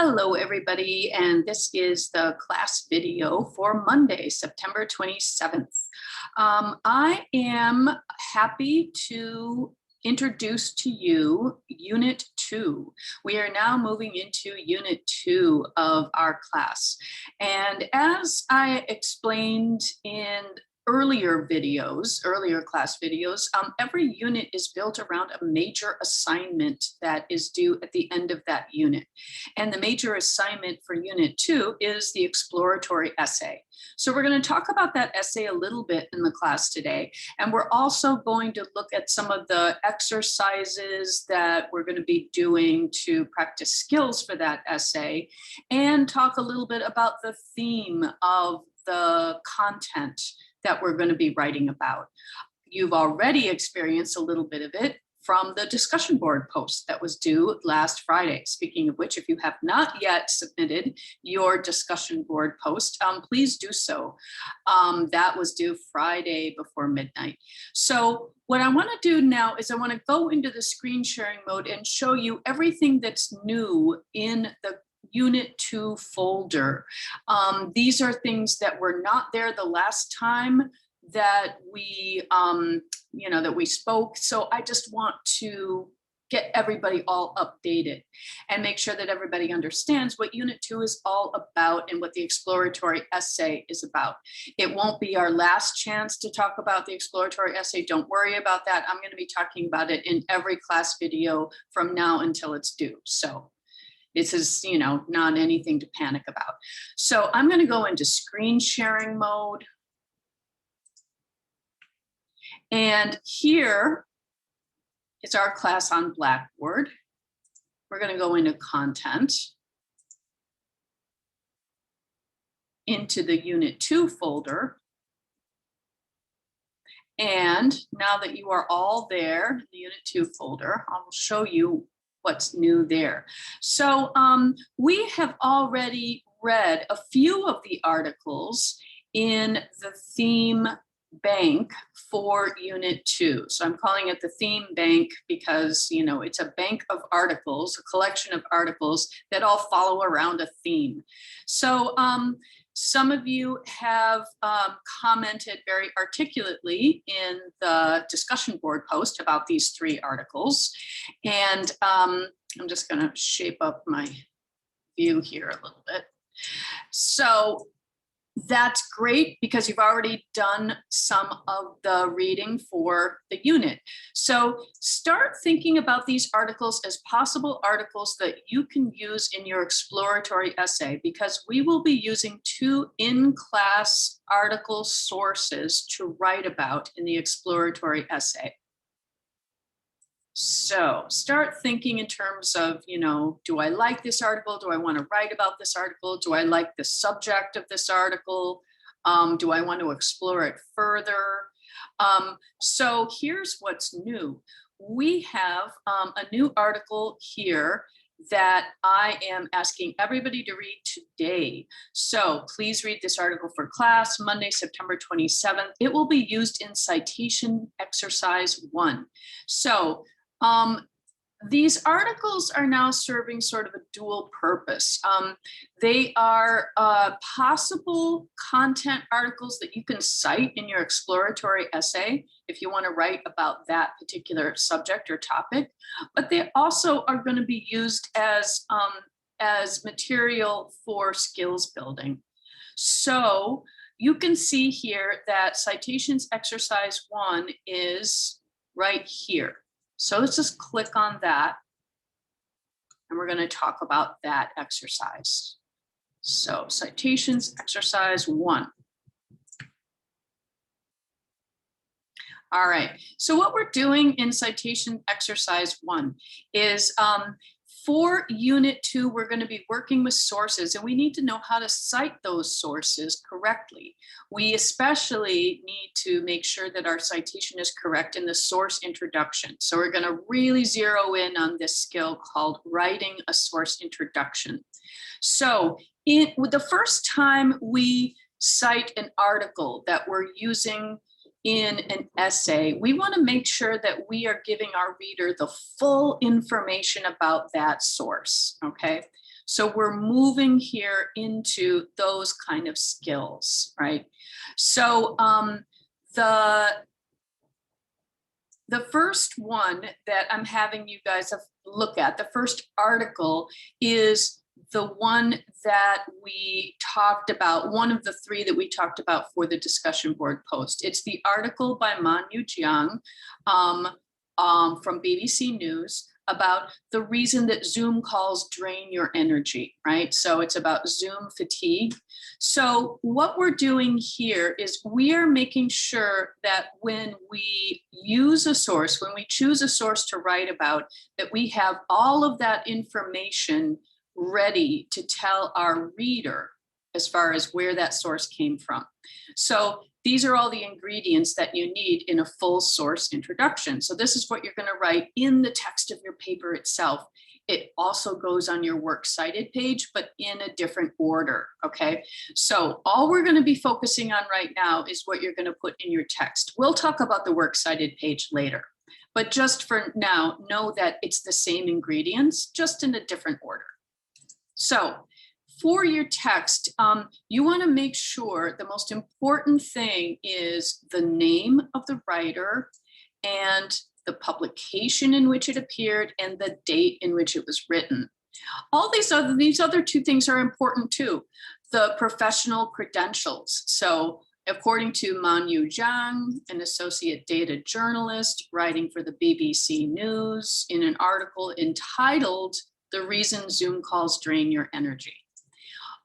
Hello, everybody, and this is the class video for Monday, September 27th. I am happy to introduce to you Unit 2. We are now moving into Unit 2 of our class. And as I explained in earlier class videos, every unit is built around a major assignment that is due at the end of that unit. And the major assignment for Unit 2 is the exploratory essay. So we're going to talk about that essay a little bit in the class today. And we're also going to look at some of the exercises that we're going to be doing to practice skills for that essay and talk a little bit about the theme of the content that we're going to be writing about. You've already experienced a little bit of it from the discussion board post that was due last Friday. Speaking of which, if you have not yet submitted your discussion board post, please do so. That was due Friday before midnight. So what I want to do now is I want to go into the screen sharing mode and show you everything that's new in the Unit 2 folder. These are things that were not there the last time that we, that we spoke. So I just want to get everybody all updated and make sure that everybody understands what Unit 2 is all about and what the exploratory essay is about. It won't be our last chance to talk about the exploratory essay. Don't worry about that. I'm going to be talking about it in every class video from now until it's due. So this is, not anything to panic about. So I'm going to go into screen sharing mode. And here is our class on Blackboard. We're going to go into content, into the Unit 2 folder. And now that you are all there, the Unit 2 folder, I'll show you what's new there. So we have already read a few of the articles in the theme bank for Unit 2. So I'm calling it the theme bank because, it's a bank of articles, a collection of articles that all follow around a theme. So some of you have commented very articulately in the discussion board post about these 3 articles. And I'm just going to shape up my view here a little bit. So that's great because you've already done some of the reading for the unit. So start thinking about these articles as possible articles that you can use in your exploratory essay, because we will be using 2 in-class article sources to write about in the exploratory essay. So start thinking in terms of, do I like this article? Do I want to write about this article? Do I like the subject of this article? Do I want to explore it further? So here's what's new. We have a new article here that I am asking everybody to read today. So please read this article for class, Monday, September 27th. It will be used in citation exercise 1. So these articles are now serving sort of a dual purpose. They are possible content articles that you can cite in your exploratory essay if you want to write about that particular subject or topic, but they also are going to be used as material for skills building. So you can see here that citations exercise 1 is right here. So let's just click on that, and we're going to talk about that exercise. So citations exercise 1. All right, so what we're doing in citation exercise 1 is for Unit 2, we're going to be working with sources, and we need to know how to cite those sources correctly. We especially need to make sure that our citation is correct in the source introduction. So we're going to really zero in on this skill called writing a source introduction. So the first time we cite an article that we're using in an essay, we want to make sure that we are giving our reader the full information about that source, okay? So we're moving here into those kind of skills, right? So the first one that I'm having you guys look at, the first article, is the one that we talked about, one of the three that we talked about for the discussion board post. It's the article by Minnich from BBC News about the reason that Zoom calls drain your energy, right? So it's about Zoom fatigue. So what we're doing here is we are making sure that when we use a source, when we choose a source to write about, that we have all of that information ready to tell our reader as far as where that source came from. So these are all the ingredients that you need in a full source introduction. So this is what you're going to write in the text of your paper itself. It also goes on your works cited page, but in a different order, okay? So all we're going to be focusing on right now is what you're going to put in your text. We'll talk about the works cited page later, but just for now, know that it's the same ingredients, just in a different order. So for your text, you want to make sure the most important thing is the name of the writer and the publication in which it appeared and the date in which it was written. All these other two things are important too. The professional credentials. So according to Minnich, an associate data journalist writing for the BBC News in an article entitled "The Reason Zoom Calls Drain Your Energy."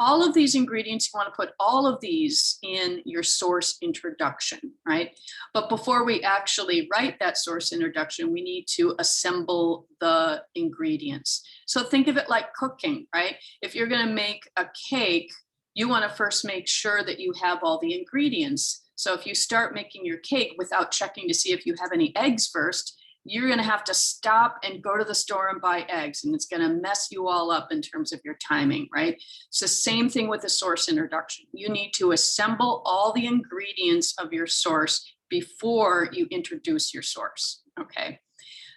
All of these ingredients, you want to put all of these in your source introduction, right? But before we actually write that source introduction, we need to assemble the ingredients. So think of it like cooking, right? If you're going to make a cake, you want to first make sure that you have all the ingredients. So if you start making your cake without checking to see if you have any eggs first, you're going to have to stop and go to the store and buy eggs, and it's going to mess you all up in terms of your timing, right? It's the same thing with the source introduction. You need to assemble all the ingredients of your source before you introduce your source, okay?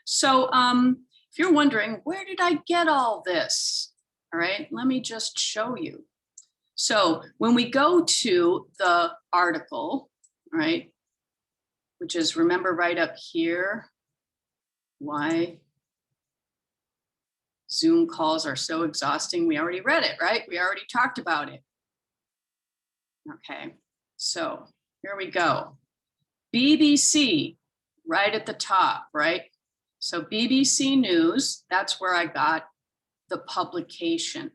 So if you're wondering, where did I get all this? All right, let me just show you. So when we go to the article, right, which is, remember, right up here, why Zoom calls are so exhausting. We already read it, right? We already talked about it. Okay, so here we go. BBC, right at the top, right? So BBC News, that's where I got the publication.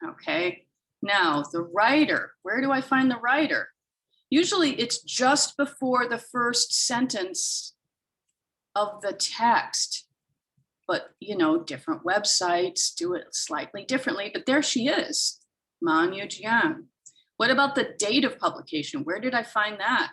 Okay, now the writer, where do I find the writer? Usually it's just before the first sentence of the text, but you know, different websites do it slightly differently, but there she is, Minnich. What about the date of publication? Where did I find that?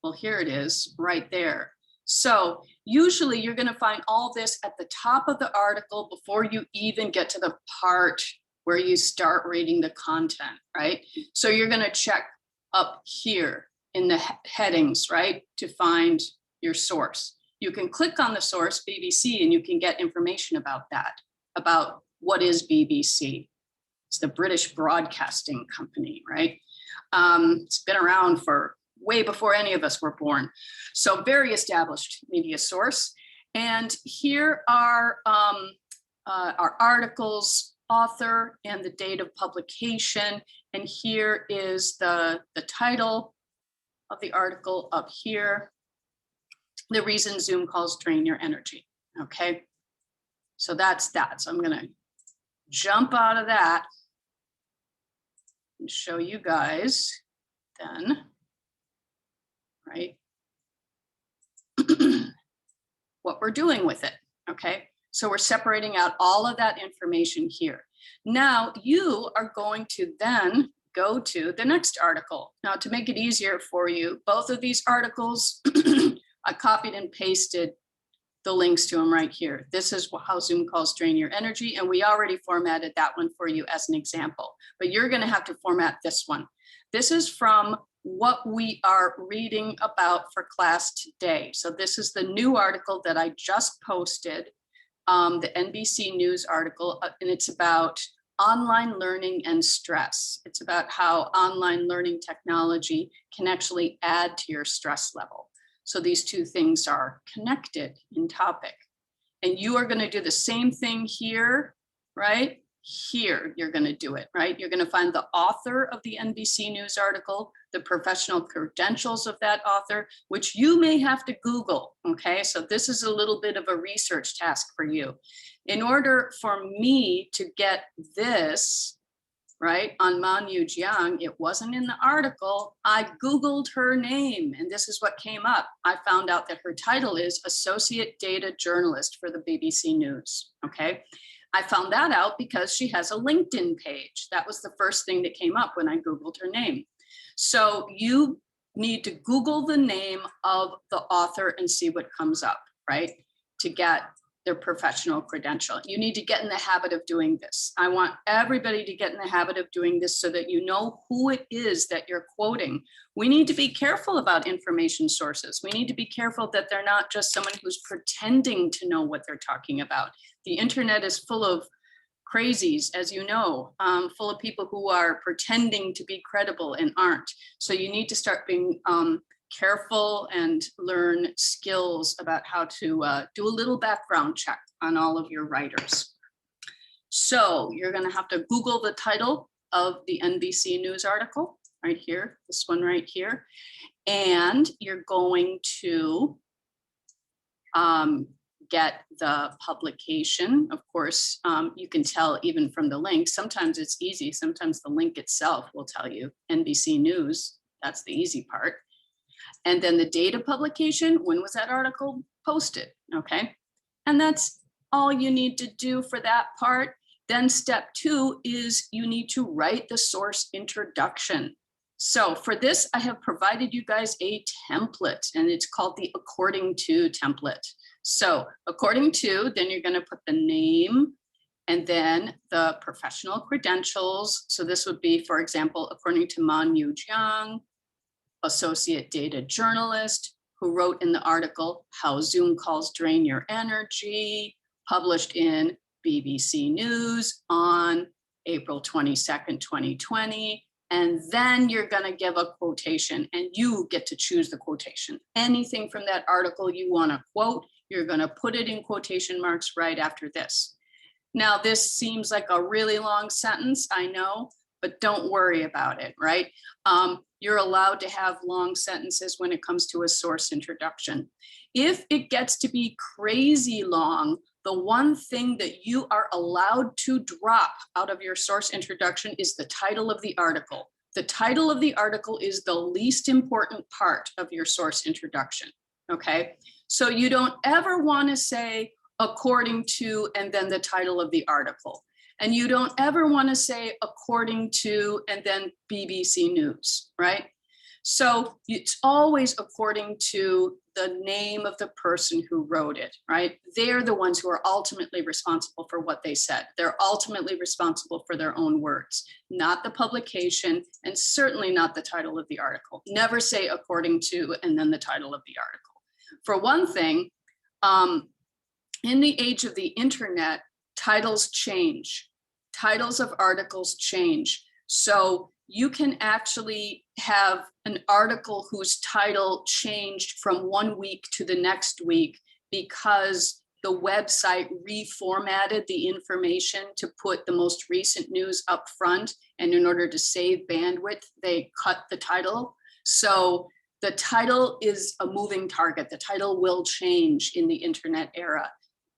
Well, here it is right there. So usually you're going to find all this at the top of the article before you even get to the part where you start reading the content, right? So you're going to check up here in the headings, right, to find your source. You can click on the source, BBC, and you can get information about that, about what is BBC. It's the British Broadcasting Company, right? It's been around for way before any of us were born. So very established media source. And here are our article's author and the date of publication. And here is the title of the article up here. The reason Zoom calls drain your energy, okay? So that's that. So I'm gonna jump out of that and show you guys then, right, what we're doing with it, okay? So we're separating out all of that information here. Now you are going to then go to the next article. Now to make it easier for you, both of these articles, I copied and pasted the links to them right here. This is how Zoom calls drain your energy, and we already formatted that one for you as an example, but you're going to have to format this one. This is from what we are reading about for class today. So this is the new article that I just posted, the NBC News article, and it's about online learning and stress. It's about how online learning technology can actually add to your stress level. So these two things are connected in topic. And you are going to do the same thing here, right? Here, you're going to do it, right? You're going to find the author of the NBC News article, the professional credentials of that author, which you may have to Google, okay? So this is a little bit of a research task for you. In order for me to get this, right, on Minnich Jiang, it wasn't in the article. I Googled her name, and this is what came up. I found out that her title is Associate Data Journalist for the BBC News, okay? I found that out because she has a LinkedIn page. That was the first thing that came up when I Googled her name. So you need to Google the name of the author and see what comes up, right? To get their professional credential. You need to get in the habit of doing this. I want everybody to get in the habit of doing this so that you know who it is that you're quoting. We need to be careful about information sources. We need to be careful that they're not just someone who's pretending to know what they're talking about. The internet is full of crazies, as you know, full of people who are pretending to be credible and aren't. So you need to start being careful and learn skills about how to do a little background check on all of your writers. So you're going to have to Google the title of the NBC News article right here, this one right here, and you're going to get the publication. Of course, you can tell even from the link. Sometimes it's easy. Sometimes the link itself will tell you NBC News. That's the easy part. And then the date of publication, when was that article posted, okay? And that's all you need to do for that part. Then step 2 is you need to write the source introduction. So for this, I have provided you guys a template, and it's called the according to template. So according to, then you're going to put the name and then the professional credentials. So this would be, for example, according to Minnich Jiang, Associate Data Journalist, who wrote in the article, How Zoom Calls Drain Your Energy, published in BBC News on April 22nd, 2020. And then you're going to give a quotation, and you get to choose the quotation. Anything from that article you want to quote, you're going to put it in quotation marks right after this. Now, this seems like a really long sentence, I know, but don't worry about it, right? You're allowed to have long sentences when it comes to a source introduction. If it gets to be crazy long, the one thing that you are allowed to drop out of your source introduction is the title of the article. The title of the article is the least important part of your source introduction, okay? So you don't ever want to say according to and then the title of the article. And you don't ever want to say according to and then BBC News, right? So it's always according to the name of the person who wrote it, right? They're the ones who are ultimately responsible for what they said. They're ultimately responsible for their own words, not the publication, and certainly not the title of the article. Never say according to and then the title of the article. For one thing, in the age of the internet, titles change. Titles of articles change. So you can actually have an article whose title changed from one week to the next week because the website reformatted the information to put the most recent news up front. And in order to save bandwidth, they cut the title. So the title is a moving target. The title will change in the internet era.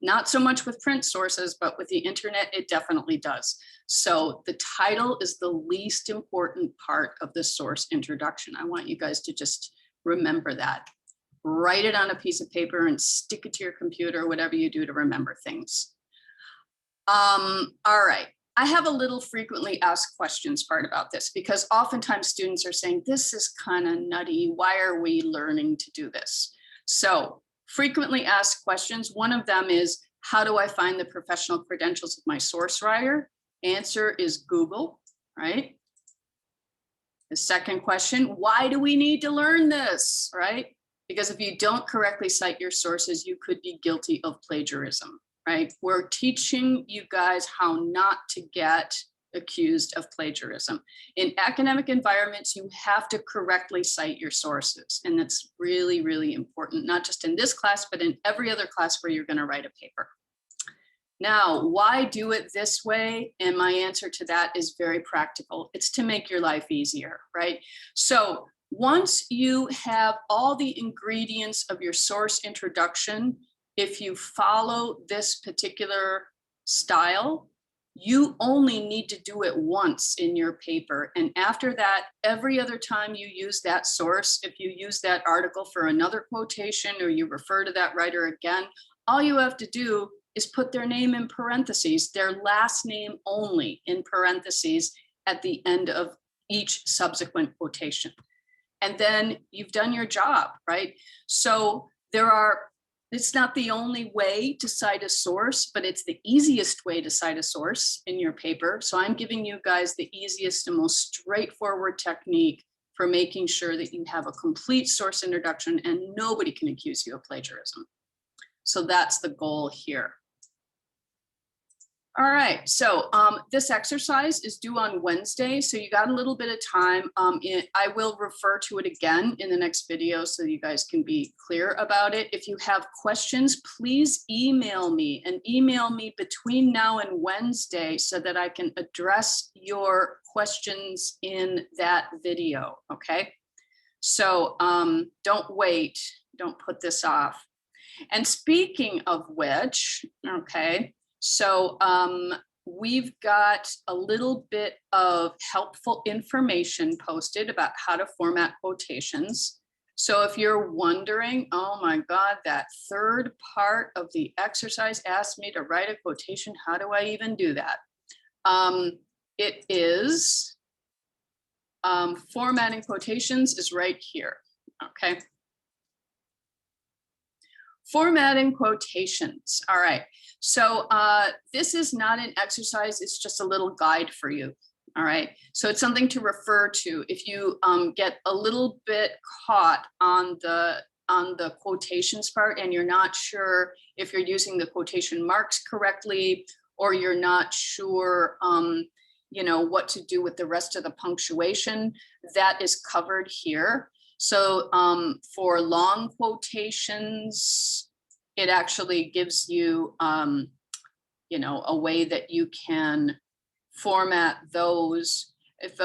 Not so much with print sources, but with the internet, it definitely does. So the title is the least important part of the source introduction. I want you guys to just remember that. Write it on a piece of paper and stick it to your computer, whatever you do to remember things. All right. I have a little frequently asked questions part about this because oftentimes students are saying, this is kind of nutty. Why are we learning to do this? So frequently asked questions. One of them is, how do I find the professional credentials of my source writer? Answer is Google, right? The second question, why do we need to learn this, right? Because if you don't correctly cite your sources, you could be guilty of plagiarism, right? We're teaching you guys how not to get accused of plagiarism. In academic environments, you have to correctly cite your sources. And that's really, really important, not just in this class, but in every other class where you're going to write a paper. Now, why do it this way? And my answer to that is very practical. It's to make your life easier, right? So once you have all the ingredients of your source introduction, if you follow this particular style, you only need to do it once in your paper. And after that, every other time you use that source, if you use that article for another quotation or you refer to that writer again, all you have to do is put their name in parentheses, their last name only in parentheses at the end of each subsequent quotation. And then you've done your job, right? So it's not the only way to cite a source, but it's the easiest way to cite a source in your paper. So I'm giving you guys the easiest and most straightforward technique for making sure that you have a complete source introduction and nobody can accuse you of plagiarism. So that's the goal here. All right, so this exercise is due on Wednesday, so you got a little bit of time. I will refer to it again in the next video so you guys can be clear about it. If you have questions, please email me and email me between now and Wednesday so that I can address your questions in that video, okay? So don't wait, don't put this off. And speaking of which, okay, so we've got a little bit of helpful information posted about how to format quotations. So if you're wondering, oh my God, that third part of the exercise asked me to write a quotation, how do I even do that? It is, formatting quotations is right here, okay? Formatting quotations, all right. So this is not an exercise, it's just a little guide for you, all right? So it's something to refer to if you get a little bit caught on the quotations part and you're not sure if you're using the quotation marks correctly, or you're not sure you know, what to do with the rest of the punctuation, that is covered here. So for long quotations, it actually gives you, you know, a way that you can format those. If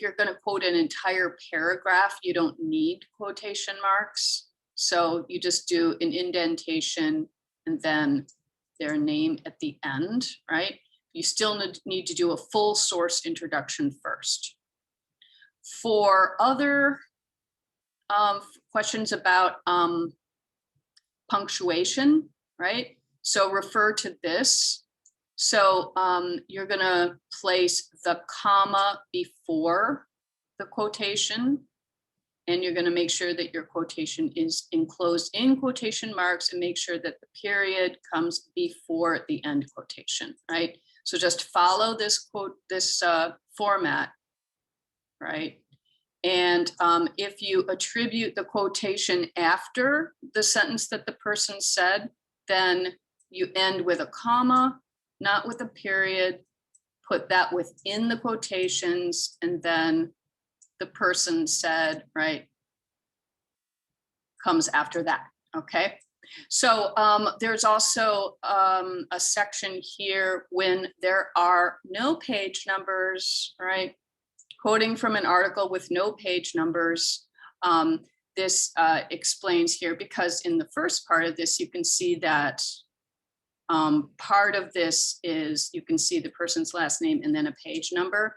you're going to quote an entire paragraph, you don't need quotation marks. So you just do an indentation and then their name at the end, right? You still need to do a full source introduction first. For other questions about punctuation, right? So refer to this. So you're gonna place the comma before the quotation, and you're gonna make sure that your quotation is enclosed in quotation marks, and make sure that the period comes before the end quotation, right? So just follow this format, right? And if you attribute the quotation after the sentence that the person said, then you end with a comma, not with a period, put that within the quotations, and then the person said, right, comes after that, okay? So there's also a section here when there are no page numbers, right? Quoting from an article with no page numbers. This explains here, because in the first part of this, you can see that part of this is, you can see the person's last name and then a page number.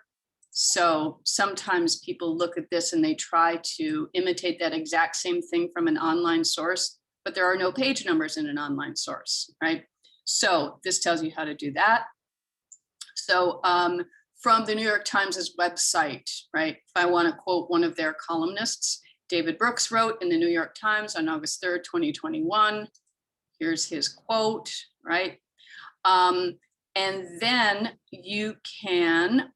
So sometimes people look at this and they try to imitate that exact same thing from an online source, but there are no page numbers in an online source, right? So this tells you how to do that. So from the New York Times's website, right? If I want to quote one of their columnists, David Brooks wrote in the New York Times on August 3rd, 2021. Here's his quote, right? And then you can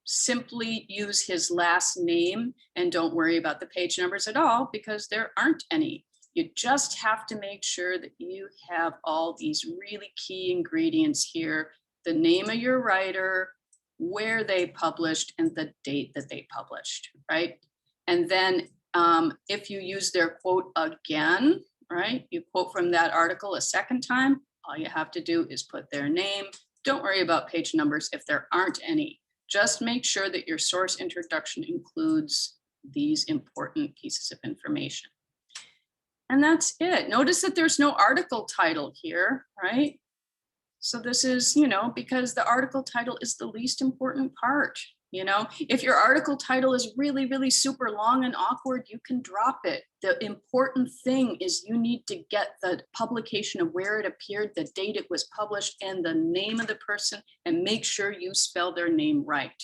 simply use his last name and don't worry about the page numbers at all because there aren't any. You just have to make sure that you have all these really key ingredients here: the name of your writer, where they published, and the date that they published, right? And then if you use their quote again, right, you quote from that article a second time, all you have to do is put their name. Don't worry about page numbers if there aren't any. Just make sure that your source introduction includes these important pieces of information. And that's it. Notice that there's no article title here, right? So this is, because the article title is the least important part. If your article title is really, really super long and awkward, you can drop it. The important thing is you need to get the publication of where it appeared, the date it was published, and the name of the person, and make sure you spell their name right.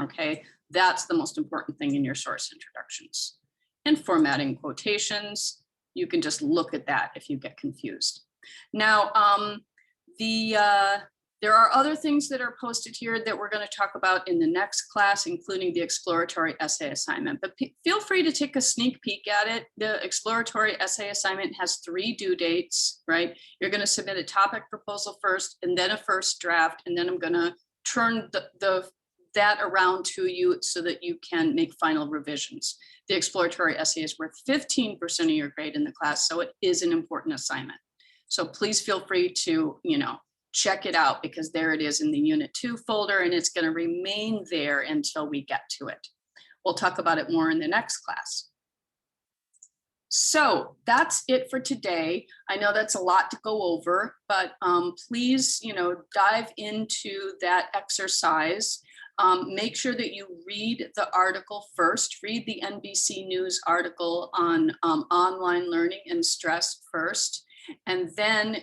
Okay, that's the most important thing in your source introductions. And formatting quotations, you can just look at that if you get confused. Now, there are other things that are posted here that we're going to talk about in the next class, including the exploratory essay assignment. But feel free to take a sneak peek at it. The exploratory essay assignment has 3 due dates, right? You're going to submit a topic proposal first, and then a first draft, and then I'm going to turn that around to you so that you can make final revisions. The exploratory essay is worth 15% of your grade in the class, so it is an important assignment. So please feel free to, check it out, because there it is in the Unit 2 folder, and it's going to remain there until we get to it. We'll talk about it more in the next class. So that's it for today. I know that's a lot to go over, but please, dive into that exercise. Make sure that you read the article first. Read the NBC News article on online learning and stress first. And then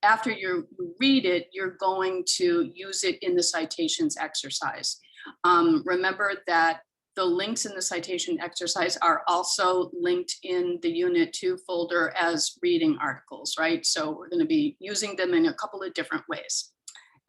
after you read it, you're going to use it in the citations exercise. Remember that the links in the citation exercise are also linked in the Unit 2 folder as reading articles, right? So we're going to be using them in a couple of different ways.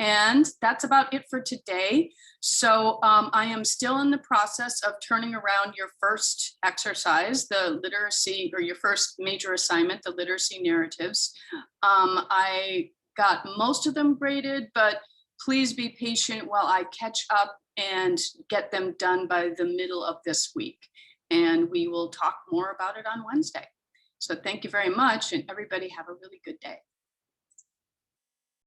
And that's about it for today. So I am still in the process of turning around your first exercise, the literacy, or your first major assignment, the literacy narratives. I got most of them graded, but please be patient while I catch up and get them done by the middle of this week. And we will talk more about it on Wednesday. So thank you very much, and everybody have a really good day.